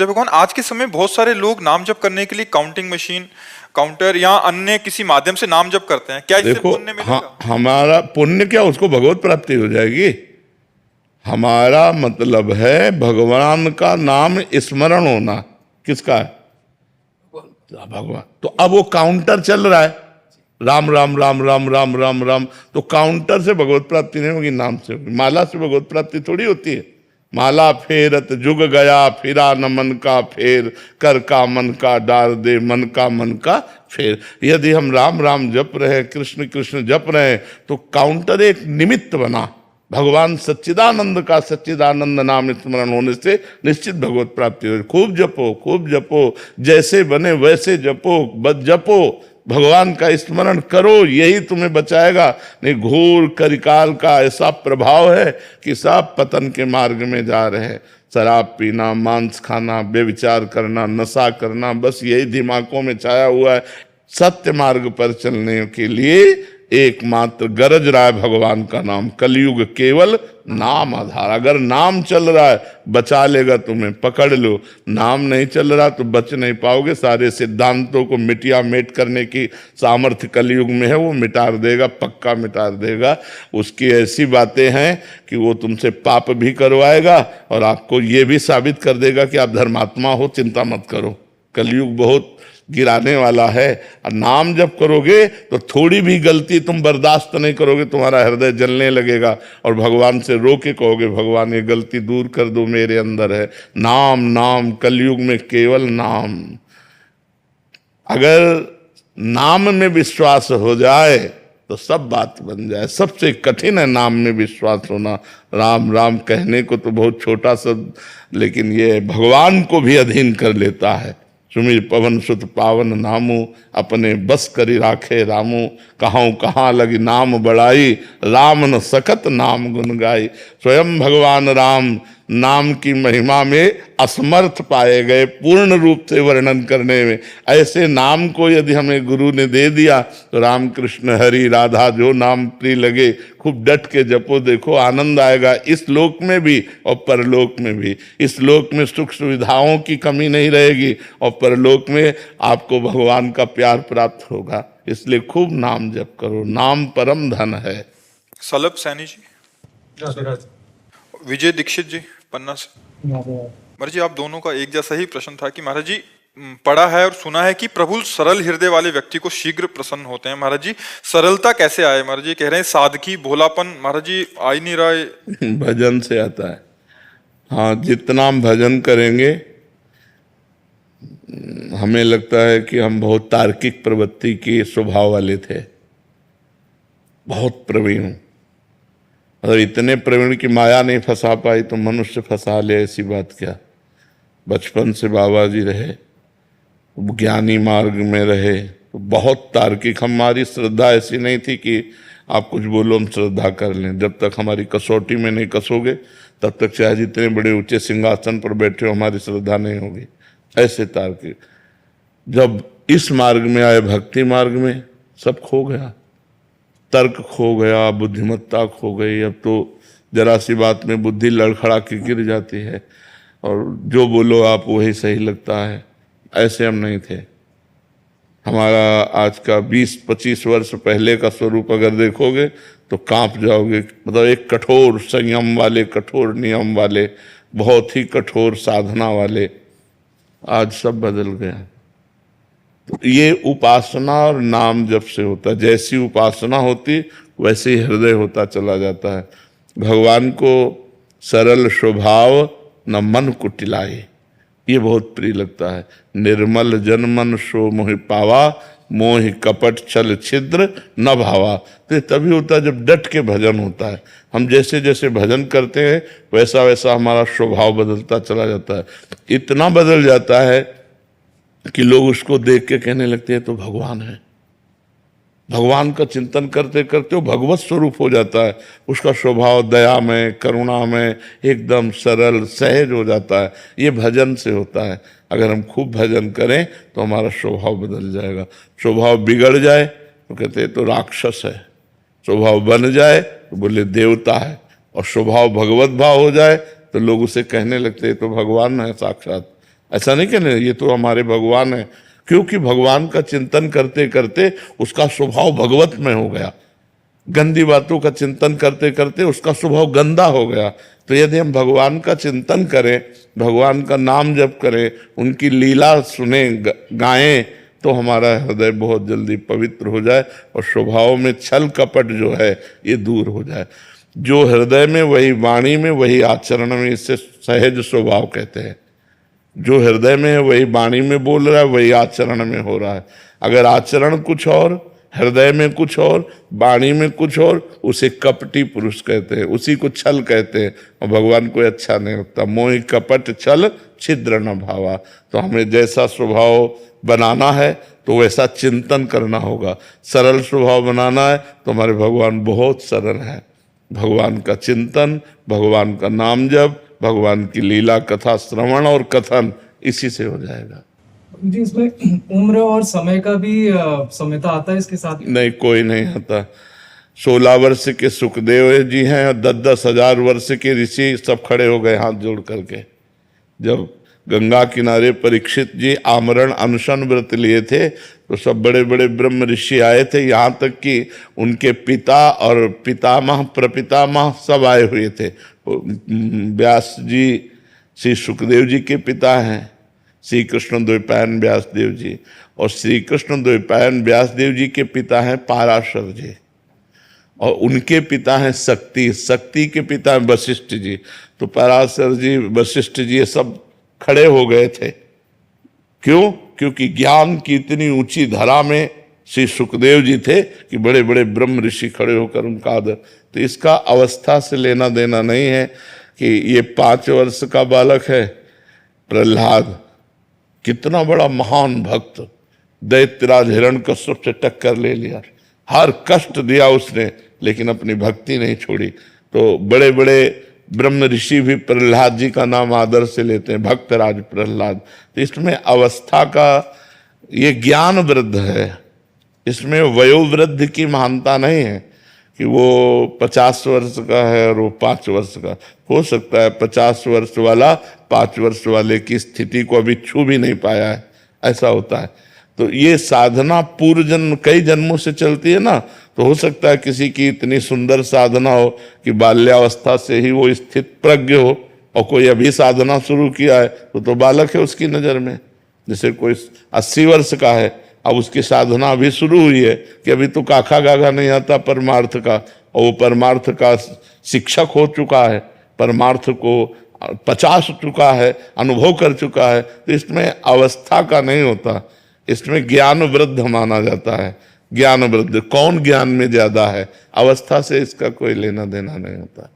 हृदय भगवान, आज के समय बहुत सारे लोग नाम जप करने के लिए काउंटिंग मशीन, काउंटर या अन्य किसी माध्यम से नाम जप करते हैं, क्या इससे देखो, पुण्य मिलेगा? हमारा पुण्य क्या, उसको भगवत प्राप्ति हो जाएगी। हमारा मतलब है भगवान का नाम स्मरण होना। किसका है? भगवान। तो अब वो काउंटर चल रहा है, राम राम राम राम राम राम राम, तो काउंटर से भगवत प्राप्ति नहीं होगी, नाम से होगी। माला से भगवत प्राप्ति थोड़ी होती है। माला फेरत जुग गया, फिरा न मन का फेर, कर का मन का डाल दे, मन का फेर। यदि हम राम राम जप रहे, कृष्ण कृष्ण जप रहे, तो काउंटर एक निमित्त बना। भगवान सच्चिदानंद का सच्चिदानंद नाम स्मरण होने से निश्चित भगवत प्राप्ति हो। खूब जपो, खूब जपो, जैसे बने वैसे जपो, बस जपो, भगवान का स्मरण करो, यही तुम्हें बचाएगा। नहीं, घोर कलिकाल का ऐसा प्रभाव है कि सब पतन के मार्ग में जा रहे हैं। शराब पीना, मांस खाना, व्यभिचार करना, नशा करना, बस यही दिमागों में छाया हुआ है। सत्य मार्ग पर चलने के लिए एकमात्र गरज रहा है भगवान का नाम। कलयुग केवल नाम आधार। अगर नाम चल रहा है बचा लेगा तुम्हें, पकड़ लो। नाम नहीं चल रहा तो बच नहीं पाओगे। सारे सिद्धांतों को मिटिया मेट करने की सामर्थ्य कलयुग में है, वो मिटा देगा, पक्का मिटा देगा। उसकी ऐसी बातें हैं कि वो तुमसे पाप भी करवाएगा और आपको ये भी साबित कर देगा कि आप धर्मात्मा हो, चिंता मत करो। कलयुग बहुत गिराने वाला है। और नाम जब करोगे तो थोड़ी भी गलती तुम बर्दाश्त नहीं करोगे, तुम्हारा हृदय जलने लगेगा और भगवान से रो के कहोगे, भगवान ये गलती दूर कर दो, मेरे अंदर है। नाम नाम, कलयुग में केवल नाम। अगर नाम में विश्वास हो जाए तो सब बात बन जाए। सबसे कठिन है नाम में विश्वास होना। राम राम कहने को तो बहुत छोटा शब्द, लेकिन ये भगवान को भी अधीन कर लेता है। सुमिर पवन सुत पावन नामू, अपने बस करी राखे रामू। कहाँ कहाँ लगी नाम बड़ाई, राम न सकत नाम गुन गाई। स्वयं भगवान राम नाम की महिमा में असमर्थ पाए गए पूर्ण रूप से वर्णन करने में। ऐसे नाम को यदि हमें गुरु ने दे दिया तो राम कृष्ण हरि राधा जो नाम प्रिय लगे, खूब डट के जपो, देखो आनंद आएगा इस लोक में भी और परलोक में भी। इस लोक में सुख सुविधाओं की कमी नहीं रहेगी और परलोक में आपको भगवान का प्यार प्राप्त होगा। इसलिए खूब नाम जप करो, नाम परम धन है। सलभ सैनी जी, विजय दीक्षित जी पन्ना से। महाराज जी, आप दोनों का एक जैसा ही प्रश्न था कि महाराज जी, पढ़ा है और सुना है कि प्रभु सरल हृदय वाले व्यक्ति को शीघ्र प्रसन्न होते हैं। महाराज जी, सरलता कैसे आए? महाराज जी कह रहे हैं सादगी, भोलापन, महाराज जी आ ही नहीं रहा है। भजन से आता है। हाँ, जितना हम भजन करेंगे, हमें लगता है कि हम बहुत तार्किक प्रवृत्ति के स्वभाव वाले थे, बहुत प्रवीण हूं। अगर इतने प्रवीण की माया नहीं फंसा पाई तो मनुष्य फंसा ले, ऐसी बात क्या। बचपन से बाबा जी रहे, ज्ञानी मार्ग में रहे, तो बहुत तार्किक। हमारी श्रद्धा ऐसी नहीं थी कि आप कुछ बोलो हम श्रद्धा कर लें। जब तक हमारी कसौटी में नहीं कसोगे तब तक चाहे जितने बड़े ऊंचे सिंहासन पर बैठे हो, हमारी श्रद्धा नहीं होगी। ऐसे तार्किक। जब इस मार्ग में आए, भक्ति मार्ग में, सब खो गया। तर्क खो गया, बुद्धिमत्ता खो गई। अब तो जरा सी बात में बुद्धि लड़खड़ा के गिर जाती है और जो बोलो आप वही सही लगता है। ऐसे हम नहीं थे। हमारा आज का 20-25 वर्ष पहले का स्वरूप अगर देखोगे तो कांप जाओगे। मतलब एक कठोर संयम वाले, कठोर नियम वाले, बहुत ही कठोर साधना वाले। आज सब बदल गया। तो ये उपासना और नाम जप से होता है। जैसी उपासना होती वैसे ही हृदय होता चला जाता है। भगवान को सरल स्वभाव न मन कुटिलाए, ये बहुत प्रिय लगता है। निर्मल जन मन सो मोहि पावा, मोहि कपट छल छिद्र न भावा। तो तभी होता है जब डट के भजन होता है। हम जैसे जैसे भजन करते हैं वैसा वैसा हमारा स्वभाव बदलता चला जाता है। इतना बदल जाता है कि लोग उसको देख के कहने लगते हैं तो भगवान है। भगवान का चिंतन करते करते वो भगवत स्वरूप हो जाता है। उसका स्वभाव दया में, करुणा में एकदम सरल सहज हो जाता है। ये भजन से होता है। अगर हम खूब भजन करें तो हमारा स्वभाव बदल जाएगा। स्वभाव बिगड़ जाए तो कहते हैं तो राक्षस है, स्वभाव बन जाए तो बोले देवता है, और स्वभाव भगवत भाव हो जाए तो लोग उसे कहने लगते हैं तो भगवान है साक्षात। ऐसा नहीं कहने ये तो हमारे भगवान है, क्योंकि भगवान का चिंतन करते करते उसका स्वभाव भगवत में हो गया। गंदी बातों का चिंतन करते करते उसका स्वभाव गंदा हो गया। तो यदि हम भगवान का चिंतन करें, भगवान का नाम जप करें, उनकी लीला सुने, गाएं, तो हमारा हृदय बहुत जल्दी पवित्र हो जाए और स्वभाव में छल कपट जो है ये दूर हो जाए। जो हृदय में वही वाणी में वही आचरण में, इससे सहज स्वभाव कहते हैं। जो हृदय में है वही वाणी में बोल रहा है, वही आचरण में हो रहा है। अगर आचरण कुछ और, हृदय में कुछ और, वाणी में कुछ और, उसे कपटी पुरुष कहते हैं, उसी को छल कहते हैं। और भगवान को अच्छा नहीं लगता। मोहि कपट छल छिद्र न भावा। तो हमें जैसा स्वभाव बनाना है तो वैसा चिंतन करना होगा। सरल स्वभाव बनाना है तो हमारे भगवान बहुत सरल है। भगवान का चिंतन, भगवान का नाम जप, भगवान की लीला कथा श्रवण और कथन, इसी से हो जाएगा। जी, इसमें उम्र और समय का भी समयता आता है इसके साथ? नहीं, कोई नहीं आता। 16 वर्ष के सुखदेव जी हैं और 10-10 हजार वर्ष के ऋषि सब खड़े हो गए हाथ जोड़ करके। जब गंगा किनारे परीक्षित जी आमरण अनशन व्रत लिए थे तो सब बड़े बड़े ब्रह्म ऋषि आए थे, यहाँ तक कि उनके पिता और पितामह प्रपितामह सब आए हुए थे। व्यास जी श्री सुखदेव जी के पिता हैं, श्री कृष्ण द्वैपायन व्यास देव जी, और श्री कृष्ण द्वैपायन व्यास देव जी के पिता हैं पाराशर जी, और उनके पिता हैं शक्ति, शक्ति के पिता हैं वशिष्ठ जी। तो पराशर जी, वशिष्ठ जी, ये सब खड़े हो गए थे। क्यों? क्योंकि ज्ञान की इतनी ऊंची धरा में श्री सुखदेव जी थे कि बड़े बड़े ब्रह्म ऋषि खड़े होकर उनका आदर। तो इसका अवस्था से लेना देना नहीं है कि ये 5 वर्ष का बालक है प्रहलाद, कितना बड़ा महान भक्त, दैत्यराज हिरण्यकश्यप से टक्कर ले लिया, हर कष्ट दिया उसने, लेकिन अपनी भक्ति नहीं छोड़ी। तो बड़े बड़े ब्रह्म ऋषि भी प्रहलाद जी का नाम आदर से लेते हैं, भक्तराज प्रहलाद। तो इसमें अवस्था का ये ज्ञान वृद्ध है, इसमें वयोवृद्ध की महानता नहीं है कि वो 50 वर्ष का है और वो 5 वर्ष का। हो सकता है 50 वर्ष वाला 5 वर्ष वाले की स्थिति को अभी छू भी नहीं पाया है, ऐसा होता है। तो ये साधना पूर्व जन्म कई जन्मों से चलती है ना, तो हो सकता है किसी की इतनी सुंदर साधना हो कि बाल्यावस्था से ही वो स्थित प्रज्ञ हो, और कोई अभी साधना शुरू किया है तो बालक है उसकी नज़र में। जैसे कोई 80 वर्ष का है, अब उसकी साधना अभी शुरू हुई है कि अभी तो काखा गागा नहीं आता परमार्थ का, और वो परमार्थ का शिक्षक हो चुका है, परमार्थ को 50 चुका है, अनुभव कर चुका है। तो इसमें अवस्था का नहीं होता, इसमें ज्ञान वृद्ध माना जाता है। ज्ञान वृद्ध, कौन ज्ञान में ज्यादा है, अवस्था से इसका कोई लेना देना नहीं होता।